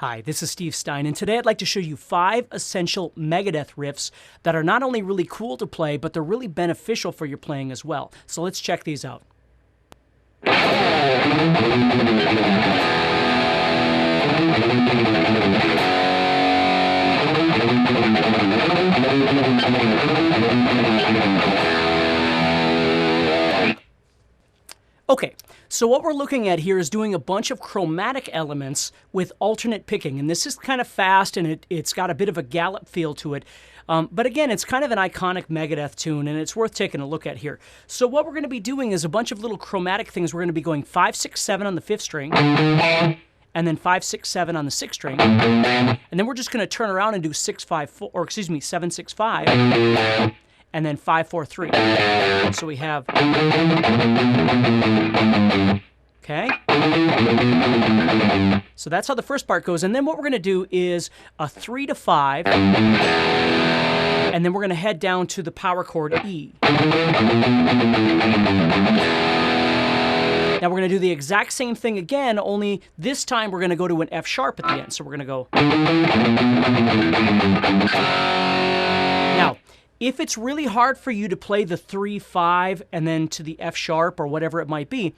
Hi, this is Steve Stine, and today I'd like to show you 5 essential Megadeth riffs that are not only really cool to play, but they're really beneficial for your playing as well. So let's check these out. Okay, so what we're looking at here is doing a bunch of chromatic elements with alternate picking, and this is kind of fast and it's got a bit of a gallop feel to it. But again, it's kind of an iconic Megadeth tune, and it's worth taking a look at here. So what we're going to be doing is a bunch of little chromatic things. We're going to be going 5, 6, 7 on the 5th string, and then 5, 6, 7 on the 6th string, and then we're just going to turn around and do 6, 5, 4, or excuse me, 7, 6, 5. And then 5, 4, 3. So we have, okay? So that's how the first part goes. And then what we're going to do is a 3 to 5, and then we're going to head down to the power chord E. Now we're going to do the exact same thing again, only this time we're going to go to an F sharp at the end. So we're going to go. Now, if it's really hard for you to play the 3, 5, and then to the F sharp or whatever it might be,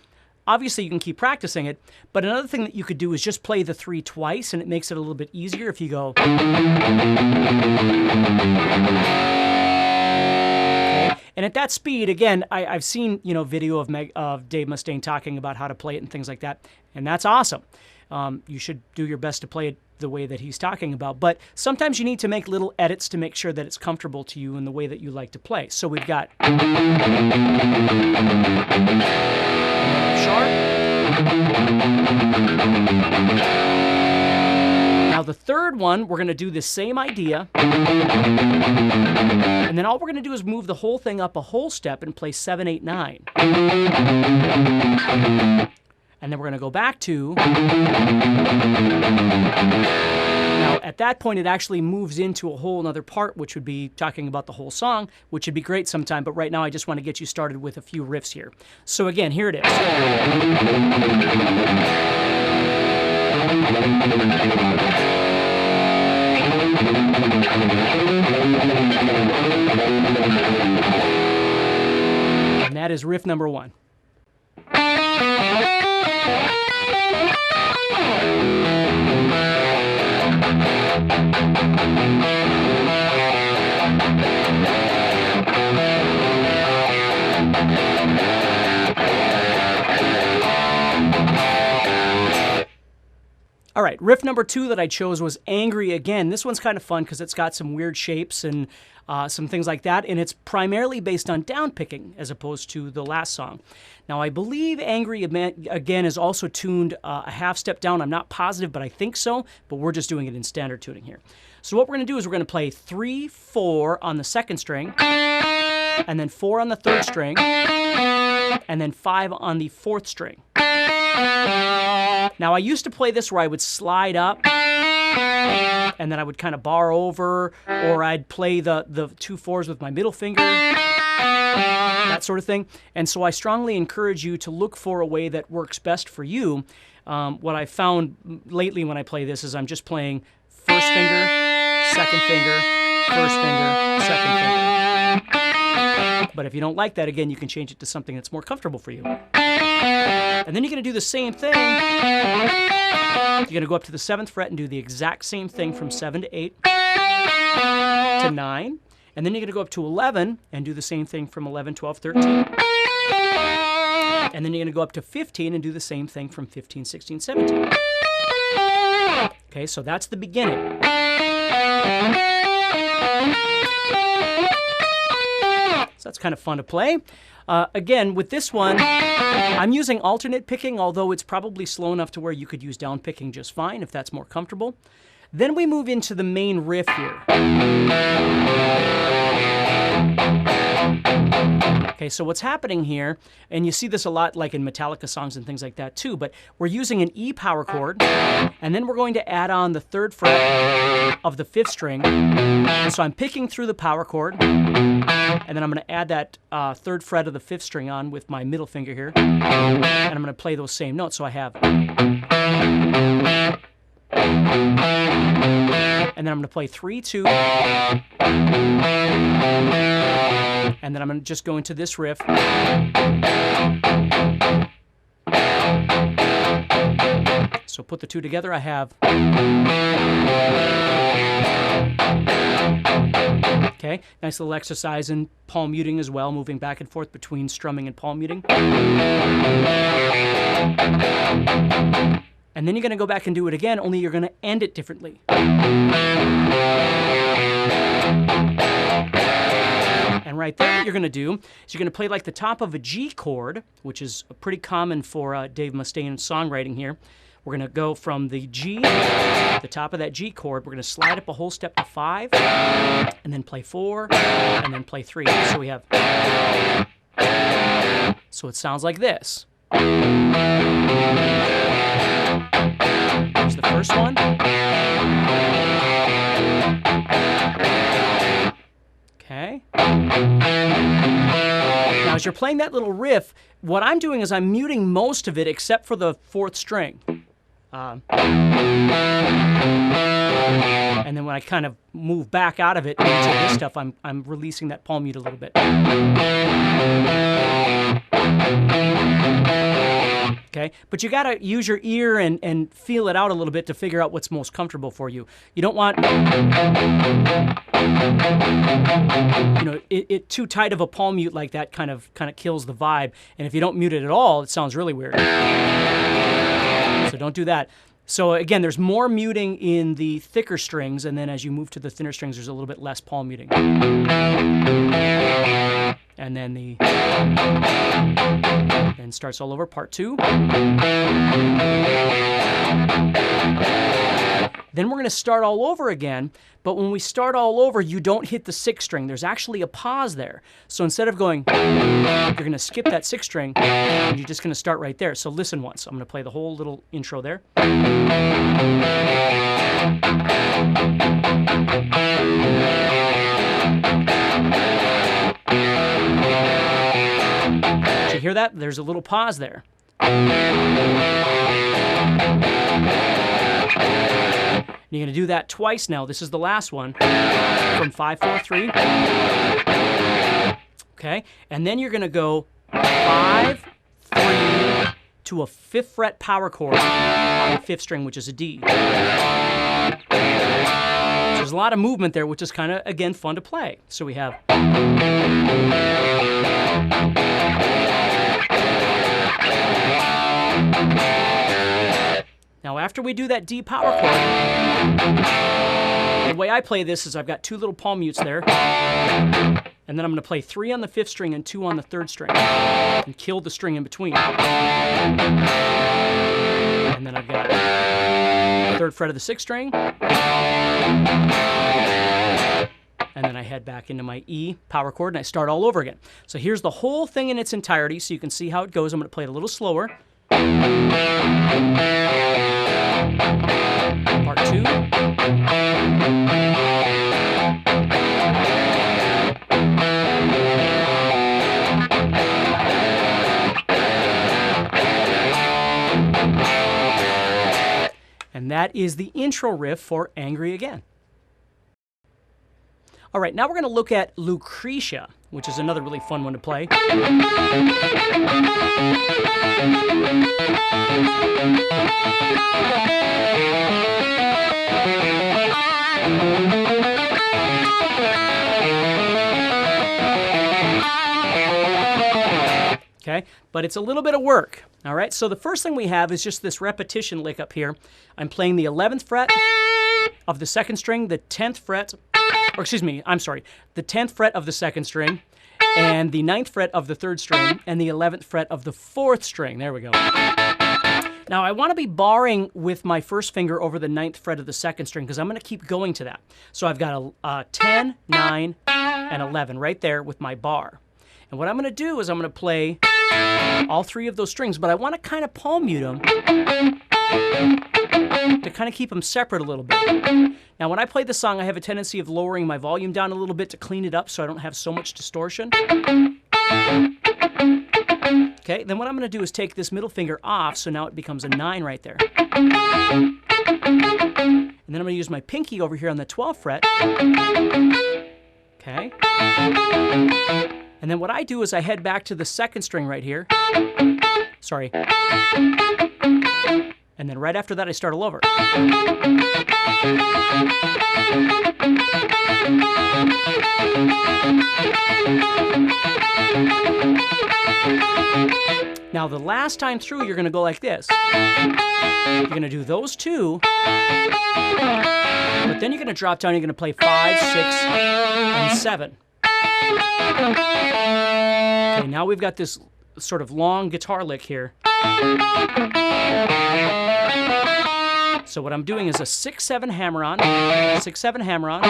obviously you can keep practicing it, but another thing that you could do is just play the 3 twice, and it makes it a little bit easier if you go. Okay. And at that speed, again, I've seen video of Dave Mustaine talking about how to play it and things like that, and that's awesome. You should do your best to play it the way that he's talking about, but sometimes you need to make little edits to make sure that it's comfortable to you in the way that you like to play. So we've got sharp. Now the third one, we're going to do the same idea, and then all we're going to do is move the whole thing up a whole step and play 7, 8, 9. And then we're going to go back to, now at that point it actually moves into a whole other part, which would be talking about the whole song, which would be great sometime, but right now I just want to get you started with a few riffs here. So again, here it is. And that is riff number 1. All right, riff number 2 that I chose was Angry Again. This one's kind of fun because it's got some weird shapes and some things like that, and it's primarily based on down picking as opposed to the last song. Now, I believe Angry Again is also tuned a half step down. I'm not positive, but I think so, but we're just doing it in standard tuning here. So what we're going to do is we're going to play 3, 4 on the 2nd string, and then 4 on the 3rd string, and then 5 on the 4th string. Now, I used to play this where I would slide up, and then I would kind of bar over, or I'd play the 2 4s with my middle finger, that sort of thing. And so I strongly encourage you to look for a way that works best for you. What I found lately when I play this is I'm just playing 1st finger, 2nd finger, 1st finger, 2nd finger. But if you don't like that, again, you can change it to something that's more comfortable for you. And then you're going to do the same thing. You're going to go up to the 7th fret and do the exact same thing from 7 to 8 to 9. And then you're going to go up to 11 and do the same thing from 11, 12, 13. And then you're going to go up to 15 and do the same thing from 15, 16, 17. Okay, so that's the beginning. So that's kind of fun to play. Again, with this one, I'm using alternate picking, although it's probably slow enough to where you could use down picking just fine if that's more comfortable. Then we move into the main riff here. Okay, so what's happening here, and you see this a lot like in Metallica songs and things like that too, but we're using an E power chord, and then we're going to add on the 3rd fret of the 5th string. And so I'm picking through the power chord, and then I'm going to add that 3rd fret of the 5th string on with my middle finger here, and I'm going to play those same notes. So I have And then I'm going to play 3, 2. And then I'm going to just go into this riff. So put the two together, I have. Okay, nice little exercise in palm muting as well, moving back and forth between strumming and palm muting. And then you're going to go back and do it again, only you're going to end it differently. And right there, what you're going to do is you're going to play like the top of a G chord, which is pretty common for Dave Mustaine's songwriting here. We're going to go from the G, the top of that G chord, we're going to slide up a whole step to 5, and then play 4, and then play 3. So we have... So it sounds like this. Here's the first one. Okay. Now, as you're playing that little riff, what I'm doing is I'm muting most of it except for the 4th string. And then when I kind of move back out of it into this stuff, I'm releasing that palm mute a little bit. Okay, but you got to use your ear and feel it out a little bit to figure out what's most comfortable for you. You don't want, you know, it too tight of a palm mute like that kind of kills the vibe. And if you don't mute it at all, it sounds really weird. So don't do that. So again, there's more muting in the thicker strings, and then as you move to the thinner strings, there's a little bit less palm muting. And then then starts all over, part 2. Then we're going to start all over again, but when we start all over, you don't hit the 6th string. There's actually a pause there. So instead of going, you're going to skip that 6th string, and you're just going to start right there. So listen once. I'm going to play the whole little intro there. Did you hear that? There's a little pause there. You're going to do that twice now. This is the last one from 5, 4, 3. Okay, and then you're going to go 5, 3 to a 5th fret power chord on the 5th string, which is a D. So there's a lot of movement there, which is kind of, again, fun to play. So we have... Now, after we do that D power chord, the way I play this is I've got 2 little palm mutes there, and then I'm going to play 3 on the 5th string and 2 on the 3rd string, and kill the string in between. And then I've got the 3rd fret of the 6th string, and then I head back into my E power chord, and I start all over again. So here's the whole thing in its entirety, so you can see how it goes. I'm going to play it a little slower. Part 2. And that is the intro riff for Angry Again. All right, now we're going to look at Lucretia, which is another really fun one to play. Okay, but it's a little bit of work. All right, so the first thing we have is just this repetition lick up here. I'm playing the 11th fret of the 2nd string, the 10th fret, or excuse me, I'm sorry, the 10th fret of the 2nd string, and the 9th fret of the 3rd string, and the 11th fret of the 4th string. There we go. Now, I want to be barring with my first finger over the 9th fret of the 2nd string, because I'm going to keep going to that. So I've got a 10, 9, and 11 right there with my bar. And what I'm going to do is I'm going to play all 3 of those strings, but I want to kind of palm mute them to kind of keep them separate a little bit. Now, when I play the song, I have a tendency of lowering my volume down a little bit to clean it up so I don't have so much distortion. Okay, then what I'm going to do is take this middle finger off, so now it becomes a 9 right there. And then I'm going to use my pinky over here on the 12th fret. Okay. And then what I do is I head back to the second string right here. Sorry. And then right after that, I start all over. Now, the last time through, you're going to go like this. You're going to do those two, but then you're going to drop down, you're going to play 5, 6, and 7. Okay, now we've got this sort of long guitar lick here. So what I'm doing is a 6-7 hammer-on, 6-7 hammer-on,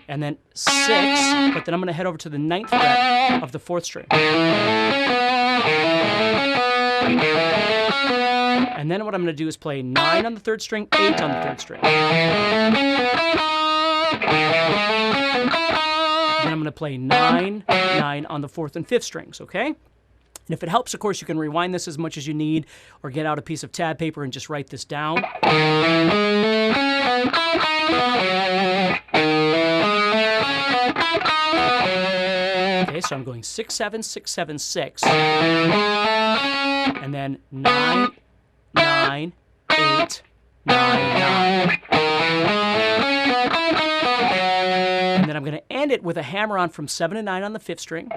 and then 6, but then I'm going to head over to the 9th fret of the 4th string. And then what I'm going to do is play 9 on the 3rd string, 8 on the 3rd string. Then I'm going to play 9, 9 on the 4th and 5th strings, okay? And if it helps, of course, you can rewind this as much as you need or get out a piece of tab paper and just write this down. Okay, so I'm going 6, 7, 6, 7, 6. And then 9, 9, 8, 9, 9. And then I'm going to end it with a hammer-on from 7 to 9 on the 5th string.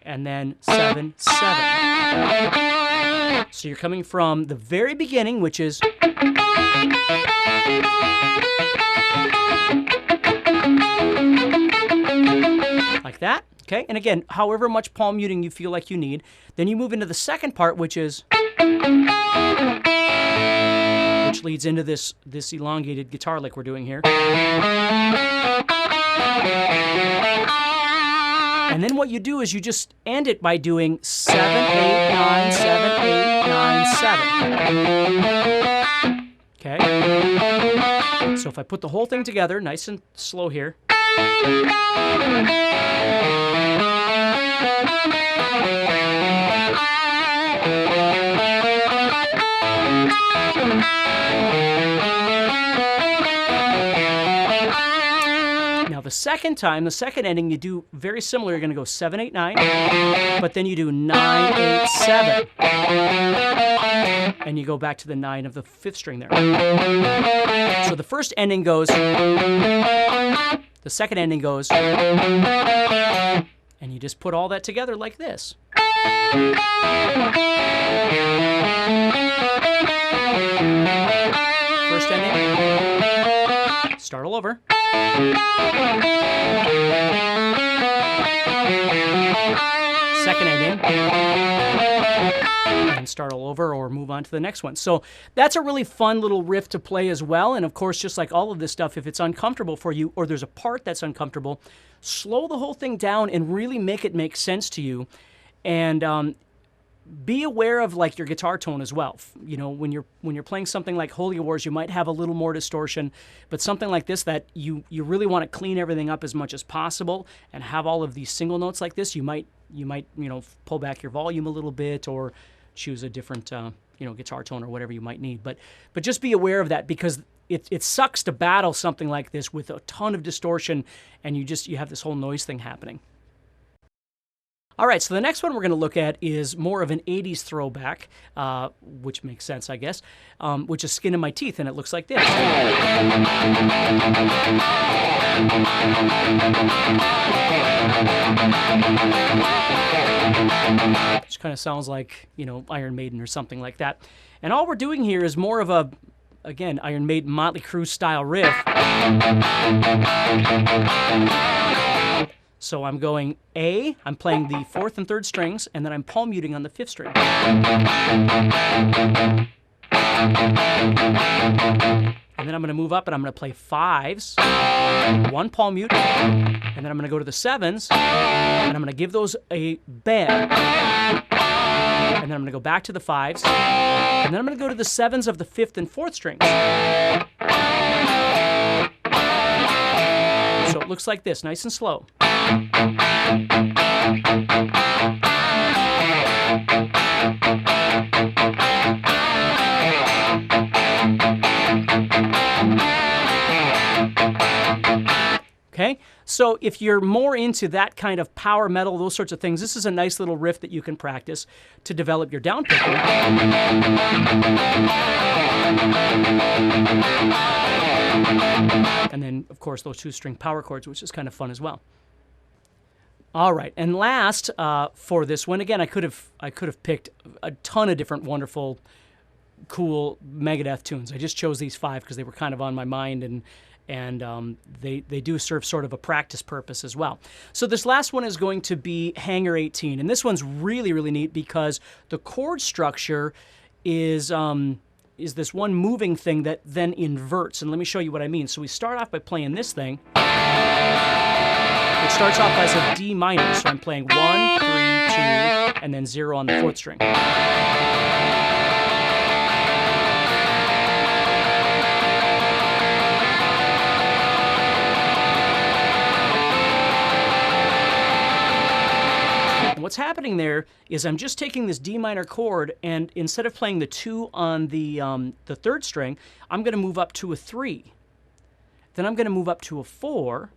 And then 7, 7. So you're coming from the very beginning, which is... like that. Okay, and again, however much palm muting you feel like you need. Then you move into the second part, which is... which leads into this elongated guitar lick we're doing here. And then what you do is you just end it by doing 7, 8, 9, 7, 8, 9, 7. Okay? So if I put the whole thing together, nice and slow here. Now the second time, the second ending, you do very similar. You're going to go 7, 8, 9, but then you do 9, 8, 7. And you go back to the 9 of the 5th string there. So the first ending goes, the second ending goes, and you just put all that together like this. First ending, start all over. Second ending, and start all over or move on to the next one. So that's a really fun little riff to play as well. And of course, just like all of this stuff, if it's uncomfortable for you or there's a part that's uncomfortable, slow the whole thing down and really make it make sense to you. And be aware of like your guitar tone as well. You know, when you're playing something like Holy Wars, you might have a little more distortion, but something like this that you really want to clean everything up as much as possible and have all of these single notes like this, you might pull back your volume a little bit or choose a different guitar tone or whatever you might need. But just be aware of that, because it sucks to battle something like this with a ton of distortion and you have this whole noise thing happening. All right, so the next one we're going to look at is more of an 80s throwback, which makes sense, I guess, which is Skin in My Teeth, and it looks like this. Which kind of sounds like, Iron Maiden or something like that. And all we're doing here is more of a, again, Iron Maiden, Motley Crue style riff. So I'm going A, I'm playing the 4th and 3rd strings, and then I'm palm muting on the 5th string. And then I'm going to move up and I'm going to play 5s, 1 palm mute, and then I'm going to go to the 7s, and I'm going to give those a bend. And then I'm going to go back to the 5s, and then I'm going to go to the 7s of the 5th and 4th strings. So it looks like this, nice and slow. Okay, so if you're more into that kind of power metal, those sorts of things, this is a nice little riff that you can practice to develop your down picking. And then, of course, those 2-string power chords, which is kind of fun as well. All right, and last for this one, again, I could have picked a ton of different wonderful, cool Megadeth tunes. I just chose these 5 because they were kind of on my mind, and they do serve sort of a practice purpose as well. So this last one is going to be Hangar 18, and this one's really, really neat because the chord structure is this one moving thing that then inverts, and let me show you what I mean. So we start off by playing this thing. It starts off as a D minor, so I'm playing 1, 3, 2, and then 0 on the 4th string. What's happening there is I'm just taking this D minor chord, and instead of playing the 2 on the 3rd string, I'm going to move up to a 3. Then I'm going to move up to a 4,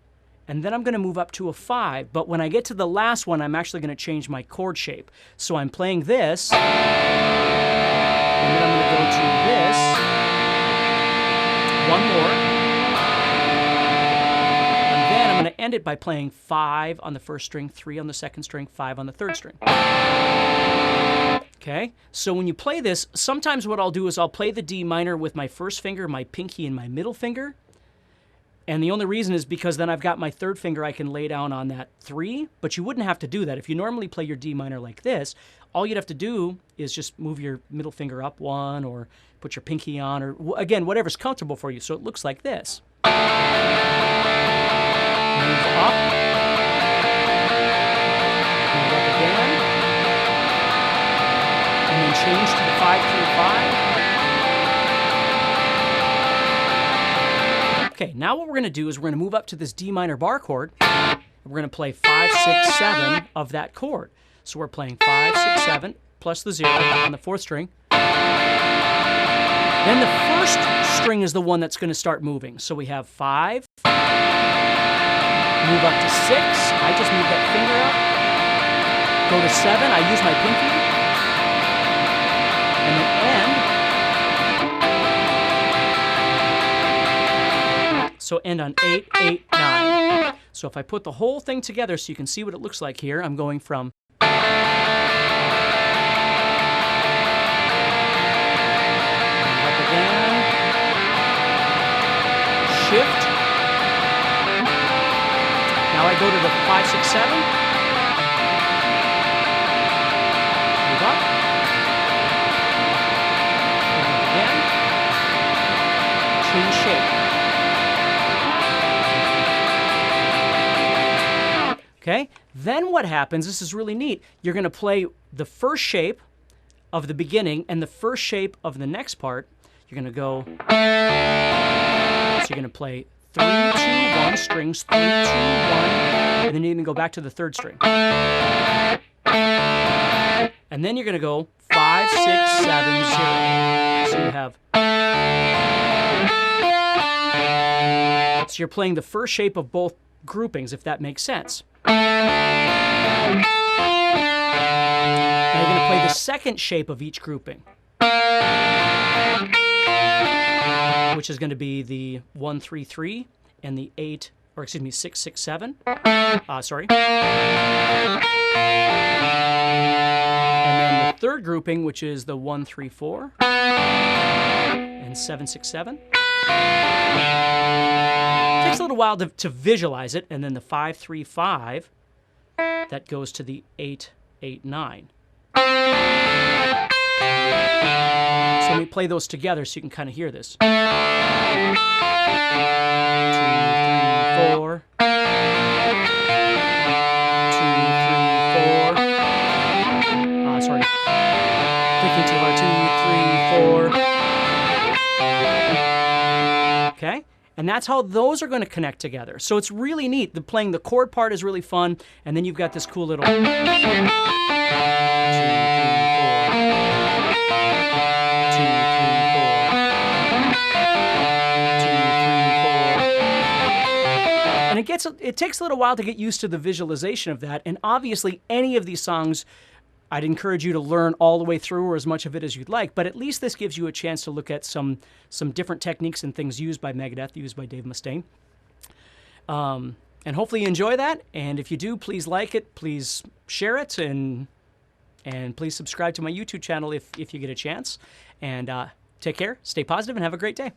and then I'm going to move up to a 5. But when I get to the last one, I'm actually going to change my chord shape. So I'm playing this, and then I'm going to go to this, one more. I'm going to end it by playing 5 on the 1st string, 3 on the 2nd string, 5 on the 3rd string. Okay, so when you play this, sometimes what I'll do is I'll play the D minor with my 1st finger, my pinky, and my middle finger. And the only reason is because then I've got my 3rd finger I can lay down on that 3, but you wouldn't have to do that. If you normally play your D minor like this, all you'd have to do is just move your middle finger up 1 or put your pinky on, or again, whatever's comfortable for you. So it looks like this. Move up, move up again, and then change to the 5-3-5. Okay, now what we're going to do is we're going to move up to this D minor bar chord, and we're going to play 5, 6, 7 of that chord. So we're playing 5, 6, 7 plus the 0 on the 4th string. Then the 1st string is the one that's going to start moving. So we have 5, move up to 6, I just move that finger up. Go to 7, I use my pinky. And then end. So end on 8, 8, 9. So if I put the whole thing together so you can see what it looks like here, I'm going from up again, shift. Now I go to the 5, 6, 7. Move up. Move again. Change shape. Okay? Then what happens, this is really neat, you're going to play the 1st shape of the beginning and the 1st shape of the next part. You're going to go, so you're going to play 3, 2, 1, strings 3, 2, 1, and then you're going to go back to the 3rd string. And then you're going to go 5, 6, 7, 0. So you have. So you're playing the 1st shape of both groupings, if that makes sense. Now you're going to play the 2nd shape of each grouping, which is going to be the 1, 3, 3 and the 8, or excuse me, 6, 6, 7. Sorry. And then the 3rd grouping, which is the 1, 3, 4 and 7, 6, 7. Takes a little while to visualize it, and then the 5, 3, 5 that goes to the 8, 8, 9. So let me play those together so you can kind of hear this. 2, 3, 4. 2, 3, 4. Sorry. Thinking too hard. 2, 3, 4. Okay? And that's how those are going to connect together. So it's really neat. Playing the chord part is really fun, and then you've got this cool little 2, 3, 4. 2, 3, 4. it takes a little while to get used to the visualization of that. And obviously, any of these songs, I'd encourage you to learn all the way through or as much of it as you'd like. But at least this gives you a chance to look at some different techniques and things used by Megadeth, used by Dave Mustaine. And hopefully you enjoy that. And if you do, please like it, please share it, and please subscribe to my YouTube channel if you get a chance. And take care, stay positive, and have a great day.